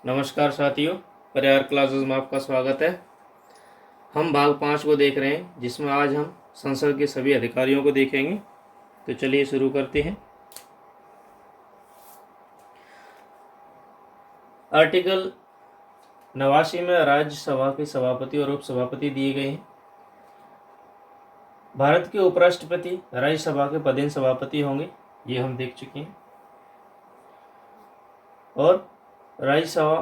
नमस्कार साथियों, परिहार क्लासेस में आपका स्वागत है। हम भाग 5 को देख रहे हैं, जिसमें आज हम संसद के सभी अधिकारियों को देखेंगे। तो चलिए शुरू करते हैं। आर्टिकल 89 में राज्यसभा के सभापति और उपसभापति दिए गए हैं। भारत के उपराष्ट्रपति राज्यसभा के पदेन सभापति होंगे, ये हम देख चुके हैं। और राज्यसभा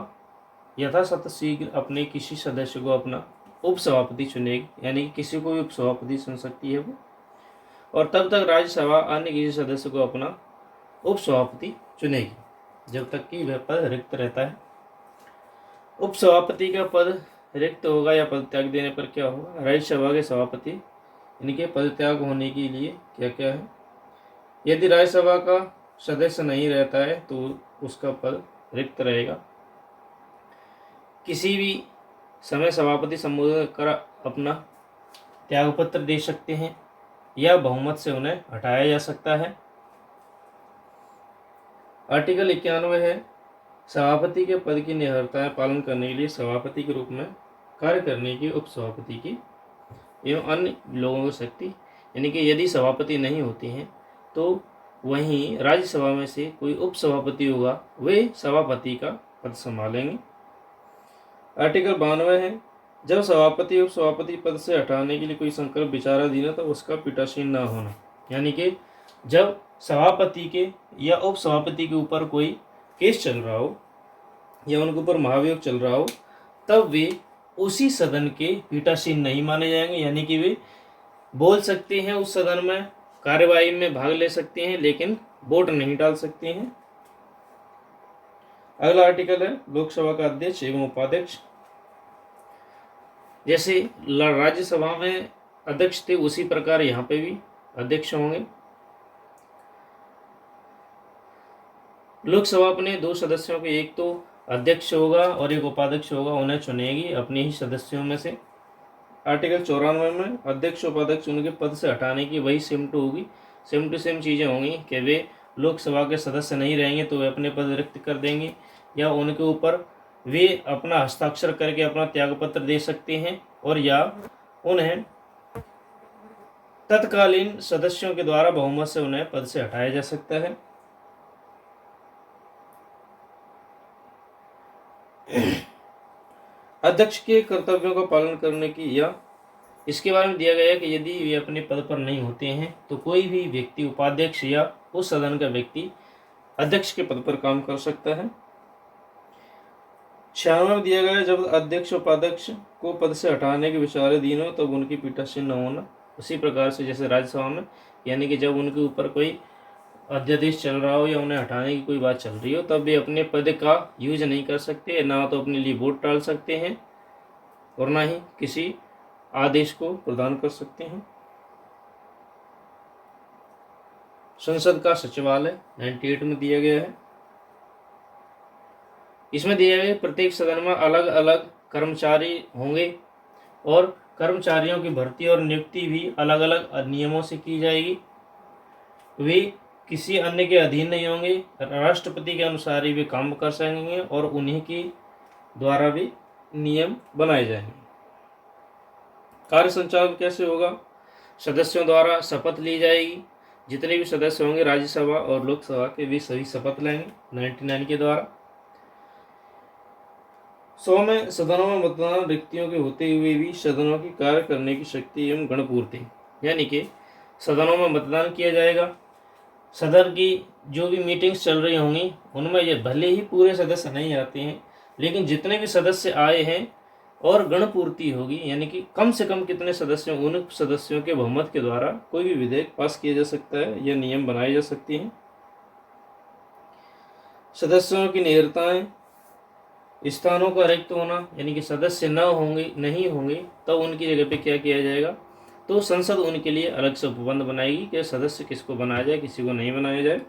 यथासत्य शीघ्र अपने किसी सदस्य को अपना उपसभापति चुनेगी, यानी कि किसी को भी उपसभापति चुन सकती है वो। और तब तक राज्यसभा अन्य किसी सदस्य को अपना उपसभापति चुनेगी जब तक कि वह पद रिक्त रहता है। उपसभापति का पद रिक्त होगा या पद त्याग देने पर क्या होगा? राज्यसभा के सभापति इनके पद त्याग होने के लिए क्या क्या है? यदि राज्यसभा का सदस्य नहीं रहता है तो उसका पद रिक्त रहेगा। किसी भी समय सभापति संबोधन कर अपना त्यागपत्र दे सकते हैं या बहुमत से उन्हें हटाया जा सकता है। आर्टिकल 91 है, सभापति के पद की निरर्थताएं पालन करने के लिए सभापति के रूप में कार्य करने की उपसभापति की एवं अन्य लोगों की शक्ति, यानी कि यदि सभापति नहीं होती हैं तो वहीं राज्यसभा में से कोई उपसभापति होगा, वे सभापति का पद संभालेंगे। आर्टिकल 92 है, जब सभापति उपसभापति पद से हटाने के लिए कोई संकल्प विचाराधीन है तो उसका पीठासीन न होना, यानी कि जब सभापति के या उपसभापति के ऊपर कोई केस चल रहा हो या उनके ऊपर महाभियोग चल रहा हो, तब वे उसी सदन के पीठासीन नहीं माने जाएंगे, यानी कि वे बोल सकते हैं, उस सदन में कार्यवाही में भाग ले सकते हैं, लेकिन वोट नहीं डाल सकते हैं। अगला आर्टिकल है लोकसभा का अध्यक्ष एवं उपाध्यक्ष। जैसे राज्यसभा में अध्यक्ष थे उसी प्रकार यहाँ पे भी अध्यक्ष होंगे। लोकसभा अपने 2 सदस्यों के, एक तो अध्यक्ष होगा और एक उपाध्यक्ष होगा, उन्हें चुनेगी अपने ही सदस्यों में से। आर्टिकल 94 में अध्यक्ष उपाध्यक्ष उनके पद से हटाने की वही सेम टू होगी, सेम टू सेम चीज़ें होंगी कि वे लोकसभा के सदस्य नहीं रहेंगे तो वे अपने पद रिक्त कर देंगे या उनके ऊपर वे अपना हस्ताक्षर करके अपना त्यागपत्र दे सकते हैं, और या उन्हें तत्कालीन सदस्यों के द्वारा बहुमत से उन्हें पद से हटाया जा सकता है। अध्यक्ष के कर्तव्यों का पालन करने की या इसके बारे में दिया गया है कि यदि वे अपने पद पर नहीं होते हैं तो कोई भी व्यक्ति उपाध्यक्ष या उस सदन का व्यक्ति अध्यक्ष के पद पर काम कर सकता है। 96 में दिया गया है, जब अध्यक्ष उपाध्यक्ष को पद से हटाने के विचाराधीन हो तब उनकी पीठासीन न होना। उसी प्रकार से जैसे राज्यसभा में, यानी कि जब उनके ऊपर कोई अध्यादेश चल रहा हो या उन्हें हटाने की कोई बात चल रही हो, तब वे अपने पद का यूज नहीं कर सकते, ना तो अपने लिए वोट डाल सकते हैं और ना ही किसी आदेश को प्रदान कर सकते हैं। संसद का सचिवालय 98 में दिया गया है। इसमें दिया गया प्रत्येक सदन में अलग अलग कर्मचारी होंगे और कर्मचारियों की भर्ती और नियुक्ति भी अलग अलग नियमों से की जाएगी। वे किसी अन्य के अधीन नहीं होंगे, राष्ट्रपति के अनुसार ही वे काम कर सकेंगे और उन्हीं के द्वारा भी नियम बनाए जाएंगे। कार्य संचालन कैसे होगा? सदस्यों द्वारा शपथ ली जाएगी। जितने भी सदस्य होंगे राज्यसभा और लोकसभा के, वे सभी शपथ लेंगे 99 के द्वारा। 100 में सदनों में मतदान रिक्तियों के होते हुए भी सदनों की कार्य करने की शक्ति एवं गणपूर्ति, यानी कि सदनों में मतदान किया जाएगा। सदन की जो भी मीटिंग्स चल रही होंगी उनमें ये भले ही पूरे सदस्य नहीं आते हैं, लेकिन जितने भी सदस्य आए हैं और गणपूर्ति होगी, यानी कि कम से कम कितने सदस्यों, उन सदस्यों के बहुमत के द्वारा कोई भी विधेयक पास किया जा सकता है या नियम बनाए जा सकते हैं। सदस्यों की निरताएं, स्थानों का रिक्त होना, यानी कि सदस्य नहीं होंगे तो उनकी जगह पे क्या किया जाएगा? तो संसद उनके लिए अलग से उपबंध बनाएगी कि सदस्य किसको बनाया जाए, किसी को नहीं बनाया जाए।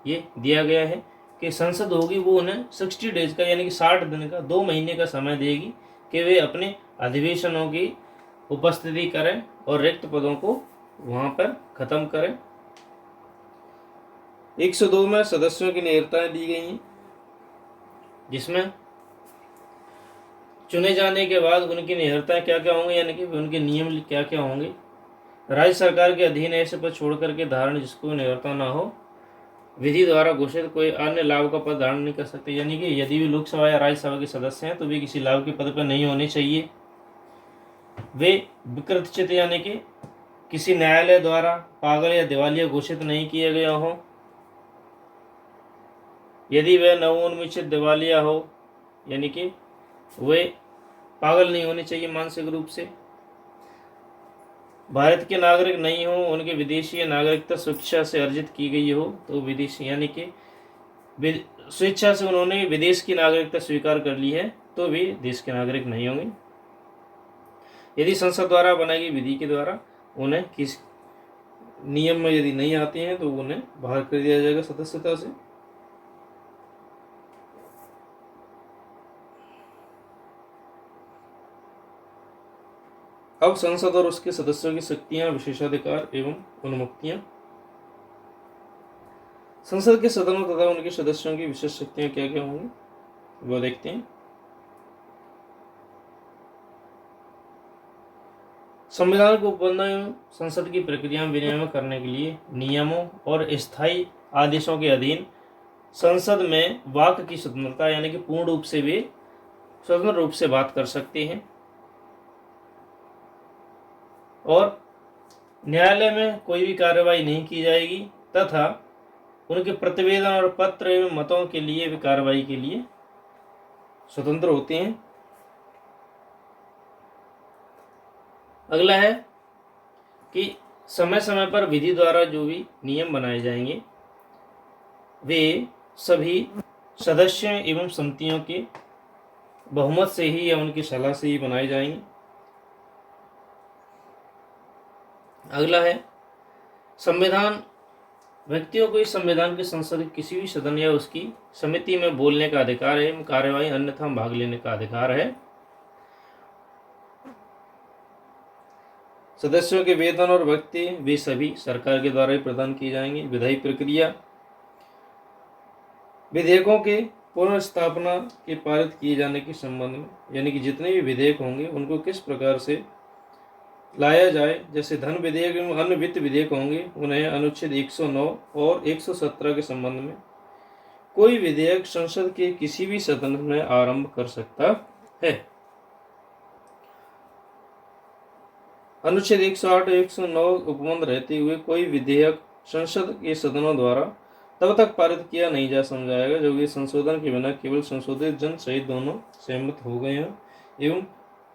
ये दिया गया है कि संसद होगी वो उन्हें 60 डेज का, यानी कि 60 दिन का, 2 महीने का समय देगी कि वे अपने अधिवेशनों की उपस्थिति करें और रिक्त पदों को वहां पर खत्म करें। 102 में सदस्यों की नियंत्रताएं दी गई हैं, जिसमें चुने जाने के बाद उनकी नियंत्रताएं क्या क्या होंगी, यानी कि उनके नियम क्या क्या होंगे। राज्य सरकार के अधीन ऐसे पद छोड़ करके धारण जिसको नियंत्रणता न हो, विधि द्वारा घोषित कोई अन्य लाभ का पद धारण नहीं कर सकते। यानी कि यदि भी लोकसभा या राज्यसभा के सदस्य हैं तो वे किसी लाभ के पद पर नहीं होने चाहिए। वे विकृतचित यानी कि किसी न्यायालय द्वारा पागल या दिवालिया घोषित नहीं किए गए हों। यदि वह नवोन्मेषित दिवालिया हो, यानी कि वे पागल नहीं होने चाहिए मानसिक रूप से। भारत के नागरिक नहीं हो, उनके विदेशी नागरिकता स्वेच्छा से अर्जित की गई हो, तो विदेशी यानी कि स्वेच्छा से उन्होंने विदेश की नागरिकता स्वीकार कर ली है तो वे देश के नागरिक नहीं होंगे। यदि संसद द्वारा बनाई गई विधि के द्वारा उन्हें किस नियम में यदि नहीं आते हैं तो उन्हें बाहर कर दिया जाएगा सदस्यता से। अब संसद और उसके सदस्यों की शक्तियां, विशेषाधिकार एवं उन्मुक्तियां। संसद के सदनों तथा उनके सदस्यों की विशेष शक्तियां क्या क्या होंगी वो देखते हैं। संविधान को उत्पन्न एवं संसद की प्रक्रिया में विनियमन करने के लिए नियमों और स्थायी आदेशों के अधीन संसद में वाक की स्वतंत्रता, यानी कि पूर्ण रूप से वे स्वतंत्र रूप से बात कर सकते हैं। और न्यायालय में कोई भी कार्रवाई नहीं की जाएगी तथा उनके प्रतिवेदन और पत्र एवं मतों के लिए भी कार्रवाई के लिए स्वतंत्र होते हैं। अगला है कि समय समय पर विधि द्वारा जो भी नियम बनाए जाएंगे वे सभी सदस्यों एवं समितियों के बहुमत से ही या उनकी सलाह से ही बनाए जाएंगे। अगला है संविधान। व्यक्तियों को इस संविधान के संसद के किसी भी सदन या उसकी समिति में बोलने का अधिकार है एवं कार्यवाही अन्यथा भाग लेने का अधिकार है। सदस्यों के वेतन और भत्ते वे सभी सरकार के द्वारा ही प्रदान किए जाएंगे। विधायी प्रक्रिया, विधेयकों के पुनर्स्थापना के पारित किए जाने के संबंध में, यानी कि जितने भी विधेयक होंगे उनको किस प्रकार से लाया जाए, जैसे धन विधेयक एवं अन्य वित्त विधेयक होंगे उन्हें अनुच्छेद 109 और 117 के संबंध में कोई विधेयक संसद के किसी भी सदन में आरंभ कर सकता है। अनुच्छेद 108 और 109 उपबंध रहते हुए कोई विधेयक संसद के सदनों द्वारा तब तक पारित किया नहीं जा समझाएगा जब ये संशोधन के बिना केवल संशोधित जन सहित दोनों सहमत हो गए हैं एवं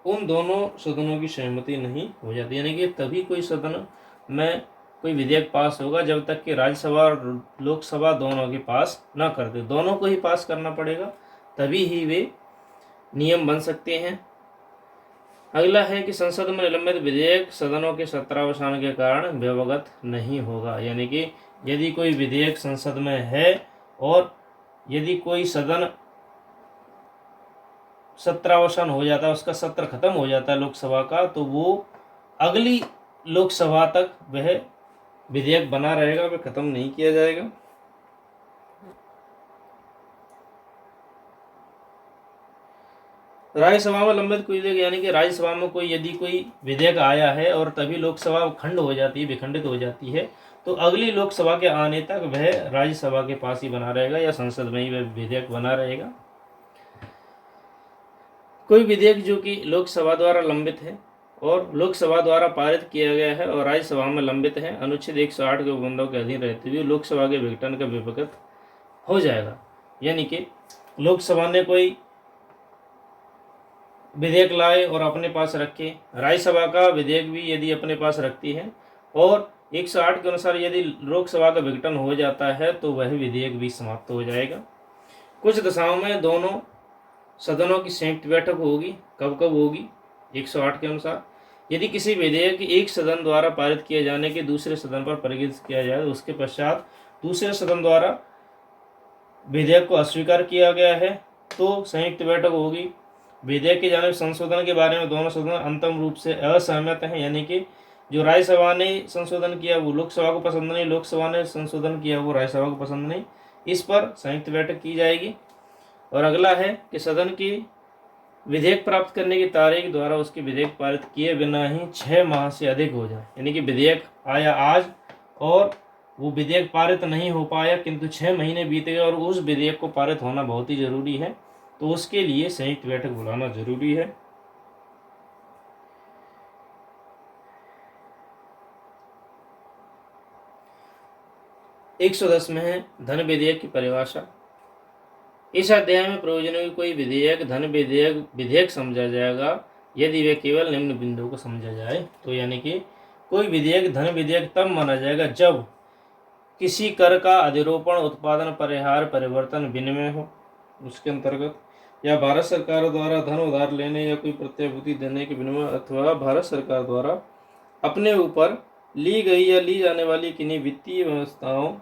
उन दोनों सदनों की सहमति नहीं हो जाती। यानी कि तभी कोई सदन में कोई विधेयक पास होगा जब तक कि राज्यसभा और लोकसभा दोनों के पास ना कर दे। दोनों को ही पास करना पड़ेगा, तभी ही वे नियम बन सकते हैं। अगला है कि संसद में निलंबित विधेयक सदनों के सत्रावसान के कारण व्यवगत नहीं होगा। यानी कि यदि कोई विधेयक संसद में है और यदि कोई सदन सत्रावसान हो जाता है, उसका सत्र खत्म हो जाता है लोकसभा का, तो वो अगली लोकसभा तक वह विधेयक बना रहेगा, वह खत्म नहीं किया जाएगा। राज्यसभा में लंबित कोई विधेयक, यानी कि राज्यसभा में कोई यदि कोई विधेयक आया है और तभी लोकसभा खंड हो जाती है, विखंडित हो जाती है, तो अगली लोकसभा के आने तक वह राज्यसभा के पास ही बना रहेगा या संसद में ही वह विधेयक बना रहेगा। कोई विधेयक जो कि लोकसभा द्वारा लंबित है और लोकसभा द्वारा पारित किया गया है और राज्यसभा में लंबित है, अनुच्छेद 108 के उपबंधों के अधीन रहते हुए लोकसभा के विघटन का विभगत हो जाएगा। यानी कि लोकसभा ने कोई विधेयक लाए और अपने पास रखे, राज्यसभा का विधेयक भी यदि अपने पास रखती है और 108 के अनुसार यदि लोकसभा का विघटन हो जाता है तो वह विधेयक भी समाप्त हो जाएगा। कुछ दशाओं में दोनों सदनों की संयुक्त बैठक होगी। कब कब होगी? 108 के अनुसार यदि किसी विधेयक एक सदन द्वारा पारित किए जाने के दूसरे सदन पर परिगणित किया जाए, उसके पश्चात दूसरे सदन द्वारा विधेयक को अस्वीकार किया गया है तो संयुक्त बैठक होगी। विधेयक के जाने संशोधन के बारे में दोनों सदन अंतिम रूप से असहमत हैं, यानी कि जो राज्यसभा ने संशोधन किया वो लोकसभा को पसंद नहीं, लोकसभा ने संशोधन किया वो राज्यसभा को पसंद नहीं। इस पर संयुक्त बैठक की जाएगी। और अगला है कि सदन की विधेयक प्राप्त करने की तारीख द्वारा उसके विधेयक पारित किए बिना ही 6 माह से अधिक हो जाए, यानी कि विधेयक आया आज और वो विधेयक पारित नहीं हो पाया, किंतु 6 महीने बीत गए और उस विधेयक को पारित होना बहुत ही जरूरी है, तो उसके लिए संयुक्त बैठक बुलाना जरूरी है। एक 110 में है धन विधेयक की परिभाषा। इस अध्याय में प्रयोजनों की कोई विधेयक धन विधेयक समझा जाएगा यदि वे केवल निम्न बिंदुओं को समझा जाए। तो यानी कि कोई विधेयक धन विधेयक तब माना जाएगा जब किसी कर का अधिरोपण, उत्पादन, परिहार, परिवर्तन, विनिमय हो उसके अंतर्गत, या भारत सरकार द्वारा धन उधार लेने या कोई प्रत्याभूति देने के विनिमय, अथवा भारत सरकार द्वारा अपने ऊपर ली गई या ली जाने वाली किन्हीं वित्तीय व्यवस्थाओं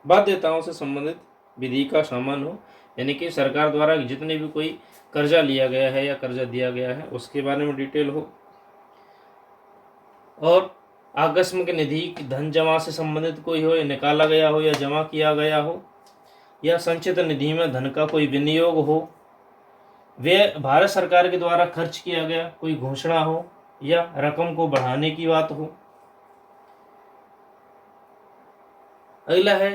बाध्यताओं से संबंधित विधि का सामान हो, यानी कि सरकार द्वारा जितने भी कोई कर्जा लिया गया है या कर्जा दिया गया है उसके बारे में डिटेल हो, और आकस्मिक निधि धन जमा से संबंधित कोई हो, या निकाला गया हो या जमा किया गया हो, या संचित निधि में धन का कोई विनियोग हो, वे भारत सरकार के द्वारा खर्च किया गया कोई घोषणा हो, या रकम को बढ़ाने की बात हो। अगला है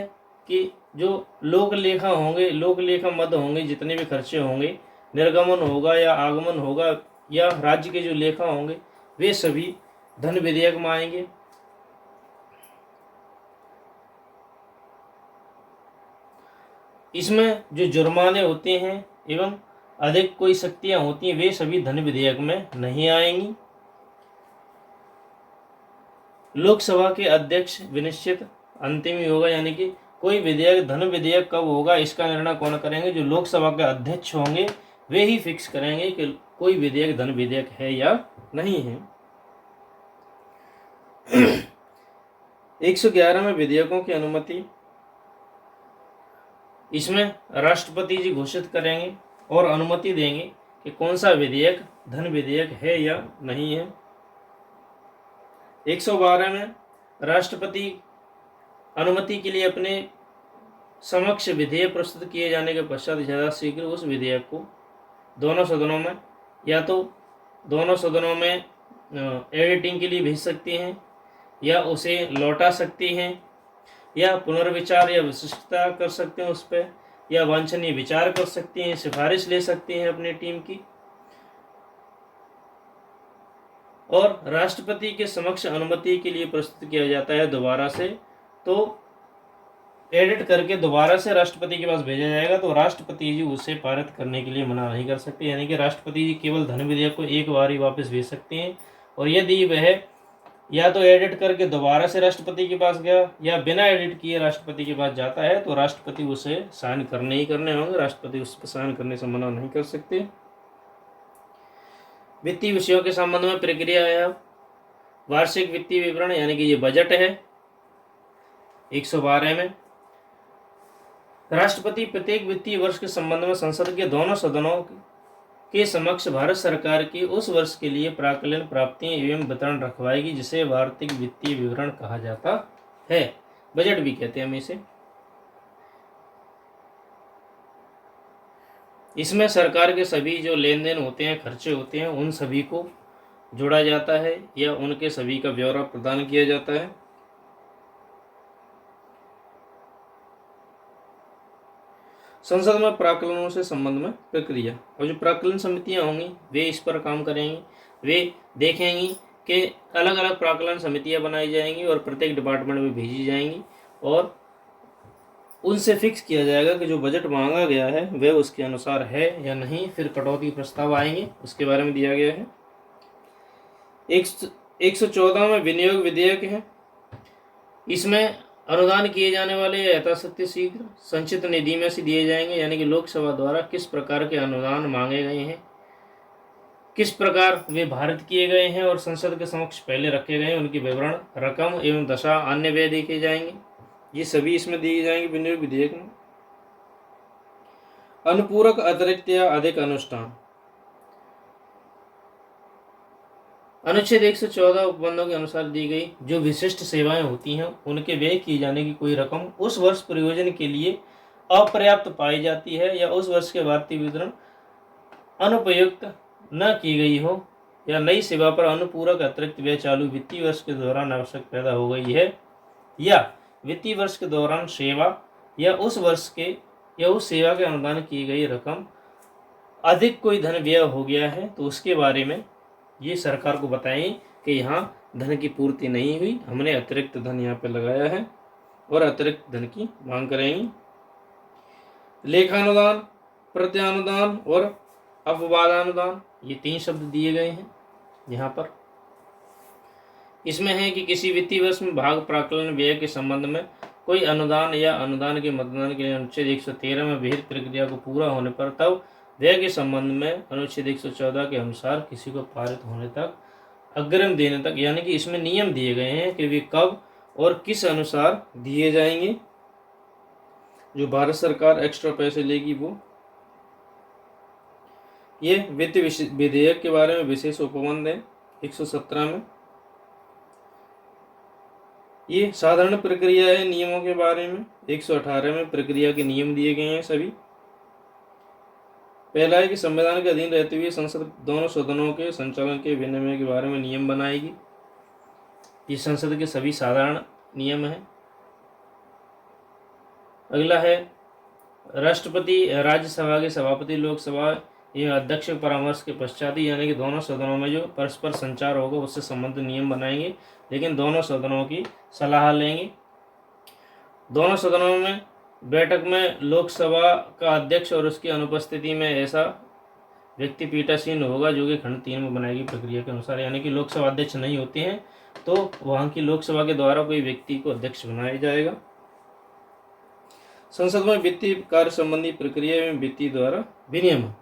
कि जो लोक लेखा होंगे, लोक लेखा मद होंगे, जितने भी खर्चे होंगे, निर्गमन होगा या आगमन होगा, या राज्य के जो लेखा होंगे वे सभी धन विधेयक में आएंगे। इसमें जो जुर्माने होते हैं एवं अधिक कोई शक्तियां होती हैं वे सभी धन विधेयक में नहीं आएंगी। लोकसभा के अध्यक्ष विनिश्चित अंतिम ही होगा, यानी कि कोई विधेयक धन विधेयक कब होगा इसका निर्णय कौन करेंगे, जो लोकसभा के अध्यक्ष होंगे वे ही फिक्स करेंगे कि कोई विधेयक धन विधेयक है या नहीं है। 111 में विधेयकों की अनुमति, इसमें राष्ट्रपति जी घोषित करेंगे और अनुमति देंगे कि कौन सा विधेयक धन विधेयक है या नहीं है। 112 में राष्ट्रपति अनुमति के लिए अपने समक्ष विधेयक प्रस्तुत किए जाने के पश्चात यथाशीघ्र उस विधेयक को दोनों सदनों में, या तो दोनों सदनों में एडिटिंग के लिए भेज सकती हैं, या उसे लौटा सकती हैं, या पुनर्विचार या विशिष्टता कर सकते हैं उस पर, या वांछनीय विचार कर सकती हैं, सिफारिश ले सकती हैं अपनी टीम की, और राष्ट्रपति के समक्ष अनुमति के लिए प्रस्तुत किया जाता है दोबारा से, तो एडिट करके दोबारा से राष्ट्रपति के पास भेजा जाएगा, तो राष्ट्रपति जी उसे पारित करने के लिए मना नहीं कर सकते, यानी कि राष्ट्रपति जी केवल धन विधेयक को एक बार ही वापस भेज सकते हैं। और यदि वह या तो एडिट करके दोबारा से राष्ट्रपति के पास गया या बिना एडिट किए राष्ट्रपति के पास जाता है तो राष्ट्रपति उसे साइन करने ही करने होंगे, राष्ट्रपति उस पर साइन करने से मना नहीं कर सकते। वित्तीय विषयों के संबंध में प्रक्रिया है वार्षिक वित्तीय विवरण, यानी कि ये बजट है। 112 में राष्ट्रपति प्रत्येक वित्तीय वर्ष के संबंध में संसद के दोनों सदनों के समक्ष भारत सरकार की उस वर्ष के लिए प्राक्कलन प्राप्तियां एवं वितरण रखवाएगी, जिसे वार्षिक वित्तीय विवरण कहा जाता है, बजट भी कहते हैं हम इसे। इसमें सरकार के सभी जो लेन देन होते हैं, खर्चे होते हैं, उन सभी को जोड़ा जाता है या उनके सभी का ब्यौरा प्रदान किया जाता है। संसद में प्राक्कलनों से संबंध में प्रक्रिया, और जो प्राक्कलन समितियां होंगी वे इस पर काम करेंगी, वे देखेंगी कि अलग अलग प्राक्कलन समितियां बनाई जाएंगी और प्रत्येक डिपार्टमेंट में भेजी जाएंगी, और उनसे फिक्स किया जाएगा कि जो बजट मांगा गया है वह उसके अनुसार है या नहीं। फिर कटौती प्रस्ताव आएंगे, उसके बारे में दिया गया है। 114 में विनियोग विधेयक है। इसमें अनुदान किए जाने वाले यथाशक्ति शीघ्र संचित निधि में से दिए जाएंगे, यानी कि लोकसभा द्वारा किस प्रकार के अनुदान मांगे गए हैं, किस प्रकार वे भारत किए गए हैं और संसद के समक्ष पहले रखे गए हैं, उनकी विवरण, रकम एवं दशा अन्य व्यय देखे जाएंगे। ये सभी इसमें दिए जाएंगे विनियोग विधेयक में। अनुपूरक, अतिरिक्त या अधिक अनुष्ठान, अनुच्छेद 114 उपबंधों के अनुसार दी गई जो विशिष्ट सेवाएं होती हैं उनके व्यय किए जाने की कोई रकम उस वर्ष प्रयोजन के लिए अपर्याप्त पाई जाती है या उस वर्ष के भारतीय वितरण अनुपयुक्त न की गई हो या नई सेवा पर अनुपूरक अतिरिक्त व्यय चालू वित्तीय वर्ष के दौरान आवश्यक पैदा हो गई है या वित्तीय वर्ष के दौरान सेवा या उस वर्ष के या उस सेवा के अनुदान की गई रकम अधिक कोई धन व्यय हो गया है तो उसके बारे में ये सरकार को बताएं कि यहाँ धन की पूर्ति नहीं हुई, हमने अतिरिक्त धन यहाँ पे लगाया है और अतिरिक्त धन की मांग करेंगे। लेखानुदान, प्रत्यानुदान और अपवादानुदान, ये 3 शब्द दिए गए हैं यहाँ पर। इसमें है कि किसी वित्तीय वर्ष में भाग प्राकलन व्यय के संबंध में कोई अनुदान या अनुदान के मतदान के लिए अनुच्छेद 113 में विहित प्रक्रिया को पूरा होने पर तब व्यय के संबंध में अनुच्छेद 114 के अनुसार किसी को पारित होने तक अग्रिम देने तक, यानी कि इसमें नियम दिए गए हैं कि वे कब और किस अनुसार दिए जाएंगे। जो भारत सरकार एक्स्ट्रा पैसे लेगी वो, ये वित्त विधेयक के बारे में विशेष उपबंध है 117 में। ये साधारण प्रक्रिया है नियमों के बारे में 118 में प्रक्रिया के नियम दिए गए हैं सभी। पहला है कि संविधान के अधीन रहते हुए संसद दोनों सदनों के संचालन के विनियमन के बारे में नियम बनाएगी। ये संसद के सभी साधारण नियम हैं। अगला है राष्ट्रपति राज्यसभा के सभापति लोकसभा एवं अध्यक्ष परामर्श के पश्चात ही, यानी कि दोनों सदनों में जो परस्पर संचार होगा उससे संबंधित नियम बनाएंगे, लेकिन दोनों सदनों की सलाह लेंगे। दोनों सदनों में बैठक में लोकसभा का अध्यक्ष और उसकी अनुपस्थिति में ऐसा व्यक्ति पीठासीन होगा जो कि खंड 3 में बनाएगी प्रक्रिया के अनुसार, यानी कि लोकसभा अध्यक्ष नहीं होते हैं तो वहाँ की लोकसभा के द्वारा कोई व्यक्ति को अध्यक्ष बनाया जाएगा। संसद में वित्तीय कार्य संबंधी प्रक्रिया एवं वित्तीय द्वारा विनियमन,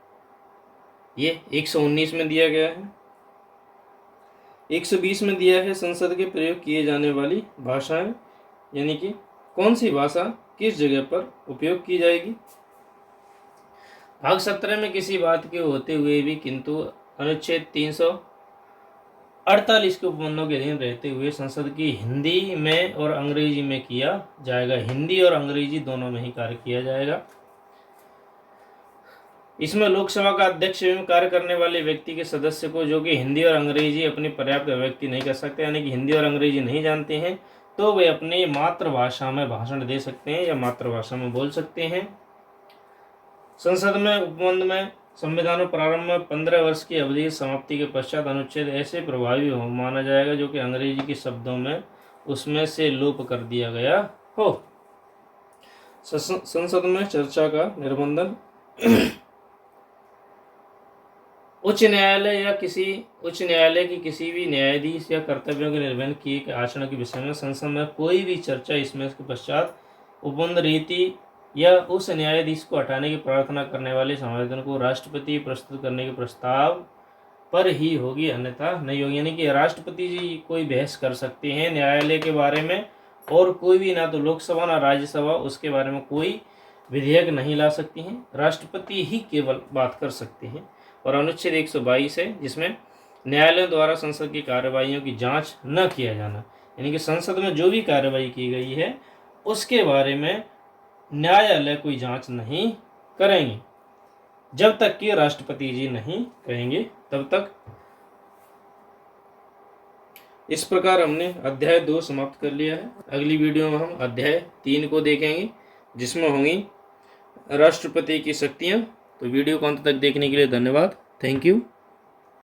ये 119 में दिया गया है। 120 में दिया है संसद के प्रयोग किए जाने वाली भाषाएं, यानी कि कौन सी भाषा किस जगह पर उपयोग की जाएगी। भाग 17 में किसी बात के होते हुए भी किंतु अनुच्छेद 348 के उपबंधों के अधीन रहते हुए संसद की हिंदी में और अंग्रेजी में किया जाएगा। हिंदी और अंग्रेजी दोनों में ही कार्य किया जाएगा। इसमें लोकसभा का अध्यक्ष एवं कार्य करने वाले व्यक्ति के सदस्य को जो कि हिंदी और अंग्रेजी अपनी पर्याप्त अभिव्यक्ति नहीं कर सकते, यानी कि हिंदी और अंग्रेजी नहीं जानते हैं, तो वे अपनी मातृभाषा में भाषण दे सकते हैं या मातृभाषा में बोल सकते हैं। संसद में उपबंध में संविधान प्रारंभ में 15 वर्ष की अवधि समाप्ति के पश्चात अनुच्छेद ऐसे प्रभावी हो माना जाएगा जो कि अंग्रेजी के शब्दों में उसमें से लोप कर दिया गया हो। संसद में चर्चा का निर्बंधन उच्च न्यायालय की किसी भी न्यायाधीश या कर्तव्यों के निर्वहन किए गए आचरण के विषय में संसद में कोई भी चर्चा इसमें के पश्चात उपबंध रीति या उस न्यायाधीश को हटाने की प्रार्थना करने वाले संवेदन को राष्ट्रपति प्रस्तुत करने के प्रस्ताव पर ही होगी, अन्यथा नहीं होगी। यानी कि राष्ट्रपति जी कोई बहस कर सकते हैं न्यायालय के बारे में, और कोई भी, ना तो लोकसभा ना राज्यसभा उसके बारे में कोई विधेयक नहीं ला सकती हैं, राष्ट्रपति ही केवल बात कर सकते हैं। और अनुच्छेद 122 है जिसमें न्यायालय द्वारा संसद की कार्यवाहियों की जांच न किया जाना, यानी कि संसद में जो भी कार्यवाही की गई है उसके बारे में न्यायालय कोई जांच नहीं करेंगे जब तक कि राष्ट्रपति जी नहीं कहेंगे तब तक। इस प्रकार हमने अध्याय 2 समाप्त कर लिया है। अगली वीडियो में हम अध्याय 3 को देखेंगे जिसमें होंगी राष्ट्रपति की शक्तियां। तो वीडियो को अंत तक देखने के लिए धन्यवाद। Thank you.